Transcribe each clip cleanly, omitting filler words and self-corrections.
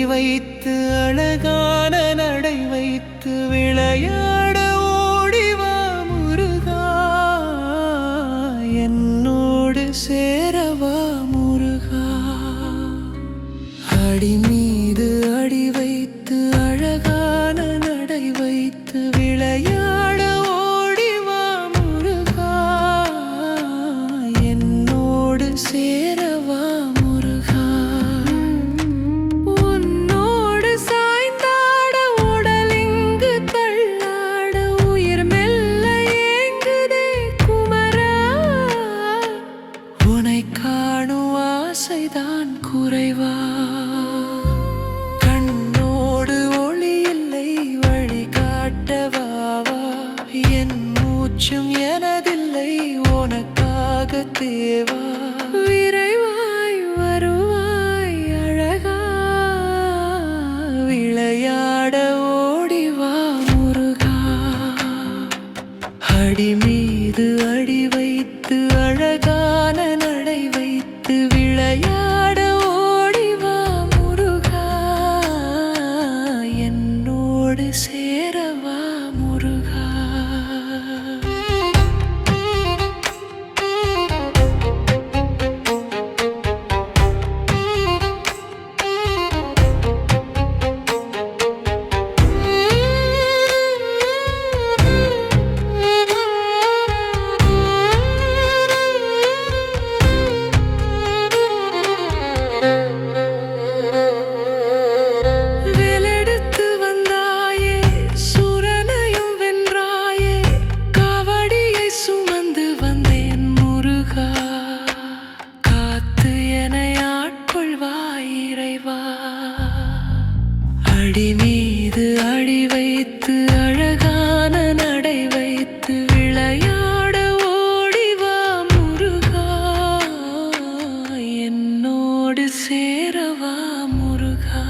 வைத்து அழகான நடை வைத்து விளையாட ஓடிவா முருகா, என்னோடு சேரவா முருகா. அடி மீது அடி வைத்து அழகான நடை வைத்து விளையாட ஓடிவா முருகா, என்னோடு சேரவா முருகா. உன்னோடு சாய்ந்தாட உடலிங்கு தள்ளாட உயிர் மெல்ல ஏங்குதே குமரா, உனை காணும் ஆசைதான் குறைவா. கண்ணோடு ஒளி இல்லை வழிகாட்டவாவா, என் மூச்சும் எனதில்லை உனக்காக தேவா. விரைவாய் வருவாய் அழகா, விளையாட ஓடிவா முருகா. அடி மீது அடி வைத்து அழகான நடை வைத்து விளையாட ஓடிவா முருகா, என்னோடு சேரவா முருகா. வேலெடுத்து வந்தாயே சூரனையும் வென்றாயே, காவடியை சுமந்து வந்தேன் முருகா, காத்து என்னை ஆட்கொள்வாய் இறைவா. அடி மீது அடி வைத்து அழகான நடை வைத்து விளையாட ஓடிவா முருகா, என்னோடு சேரவா முருகா.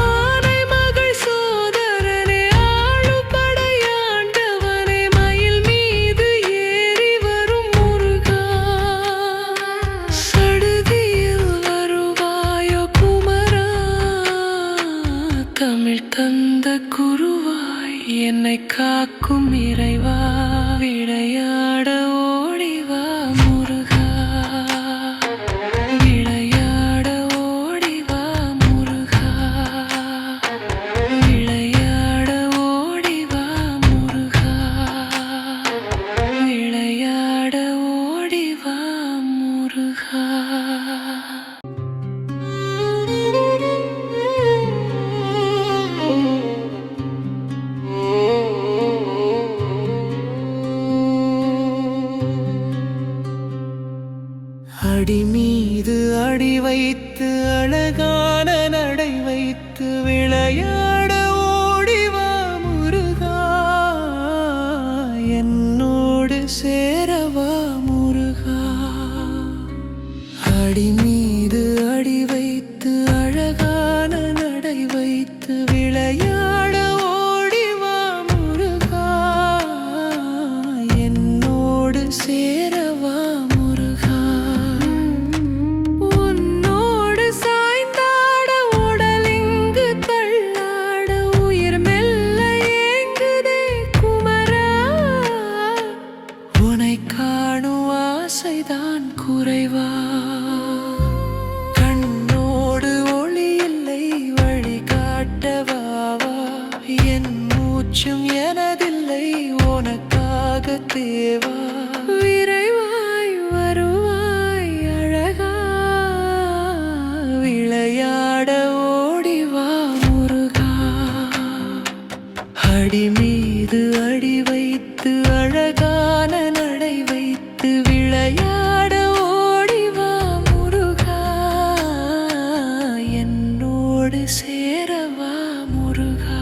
ஆனை மகள் சோதரனே ஆளுபடையாண்டவனே, மயில் மீது ஏறி வரும் முருகா, சடுதியில் வருவாயோ குமரா, தமிழ் தந்த குருவாய் என்னை காக்கும் இறைவா. விளையாட ஓடிவா முருகா, விளையாட ஓடிவா முருகா, விளையாட ஓடிவா முருகா, விளையாட ஓடிவா முருகா. அடி மீது அடி வைத்து அழகான நடை வைத்து விளையாட ஓடிவா முருகா, என்னோடு சேரவா முருகா. அடி மீது அடி வைத்து அழகான நடை வைத்து விளையாட ஓடிவா முருகா, என்னோடு சேரவா முருகா. உன்னோடு சாய்ந்தாட உடலிங்கு தள்ளாட உயிர் மெல்ல ஏங்குதே குமரா, உனை காணும் ஆசைதான் குறைவா. கண்ணோடு ஒளி இல்லை வழிகாட்டவாவா, என் மூச்சும் எனதில்லை உனக்காக தேவா. விரைவாய் வருவாய் அழகா, விளையாட ஓடிவா முருகா. அடி மீது அடி வைத்து அழகான நடை வைத்து விளையாட ஓடிவா முருகா, என்னோடு சேரவா முருகா.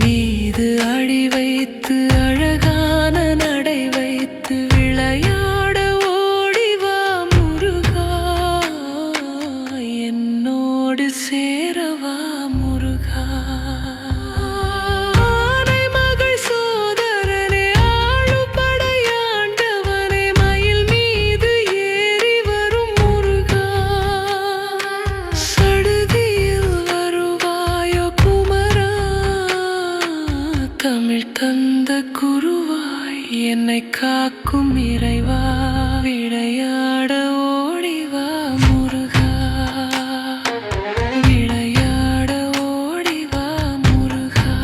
மீது அடி வைத்து அழகான நடை வைத்து விளையாட ஓடிவா முருகா, என்னோடு சேரவா முருகா. ஆனை மகள் சோதரனே, ஆளுபடையாண்டவனே, மயில் மீது ஏறி வரும் முருகா, சடுதியில் வருவாயோ குமரா, தமிழ் தந்த குருவாய் என்னை காக்கும் இறைவா, விளையாட ஓடிவா முருகா, விளையாட ஓடிவா முருகா,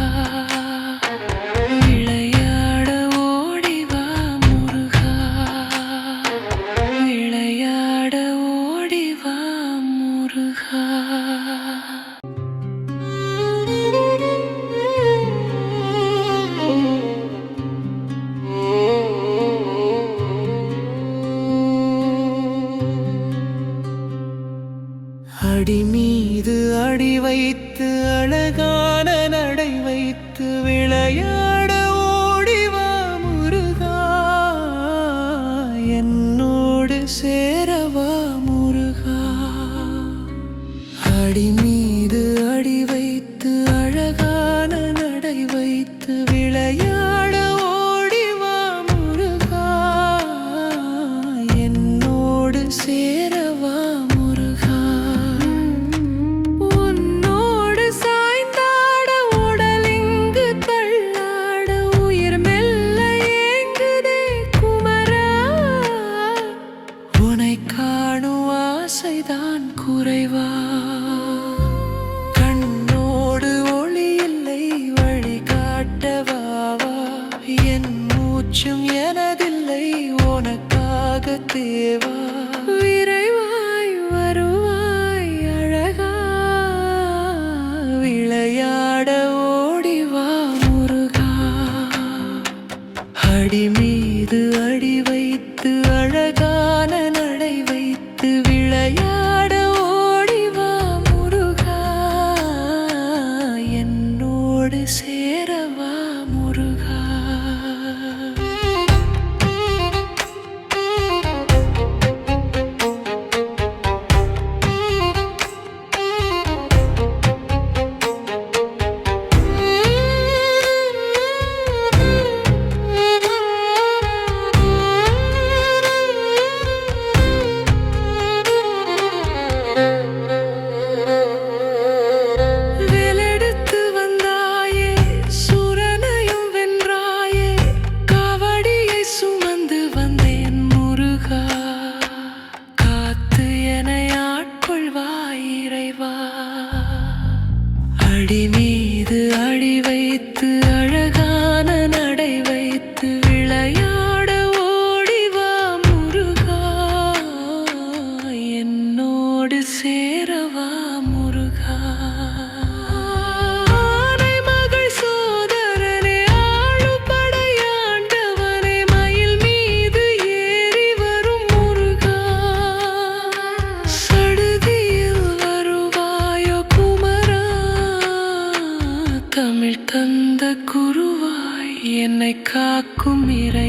விளையாட ஓடிவா முருகா, விளையாட ஓடிவா முருகா. அடி மீது அடி வைத்து அழகான நடை வைத்து விளையாட ஓடிவா முருகா, என்னோடு சேரவா முருகா. அடி மீது அடி வைத்து அழகான நடை வைத்து விளையாட ஓடிவா முருகா, என்னோடு சேரவா முருகா. உன்னோடு சாய்ந்தாட உடலிங்கு தள்ளாட உயிர் மெல்ல ஏங்குதே குமரா, உனை காணும் ஆசைதான் குறைவா, கண்ணோடு ஒளி இல்லை வழிகாட்டவாவா, என் மூச்சும் எனதில்லை உனக்காக தேவா, விரைவாய் வருவாய் அழகா, விளையாட ஓடிவா முருகா. அடி மீது அடி வைத்து அழகான நடை வைத்து விளையாட ஓடிவா முருகா, என்னோடு சேரவா முருகா. வேலெடுத்து வந்தாயே, சூரனையும் வென்றாயே, காவடியை சுமந்து வந்தேன் முருகா, காத்து என்னை ஆட்கொள்வாய் இறைவா. அடி மீது அடி வைத்து அழகான நடை வைத்து விளையாட ஓடிவா முருகா, என்னோடு சேரவா முருகா. ஆனை மகள் சோதரனே, ஆளுபடையாண்டவனே, மயில் மீது ஏறி வரும் முருகா, சடுதியில் வருவாயோ குமரா, தமிழ் தந்த குருவாய் என்னை காக்கும் இறை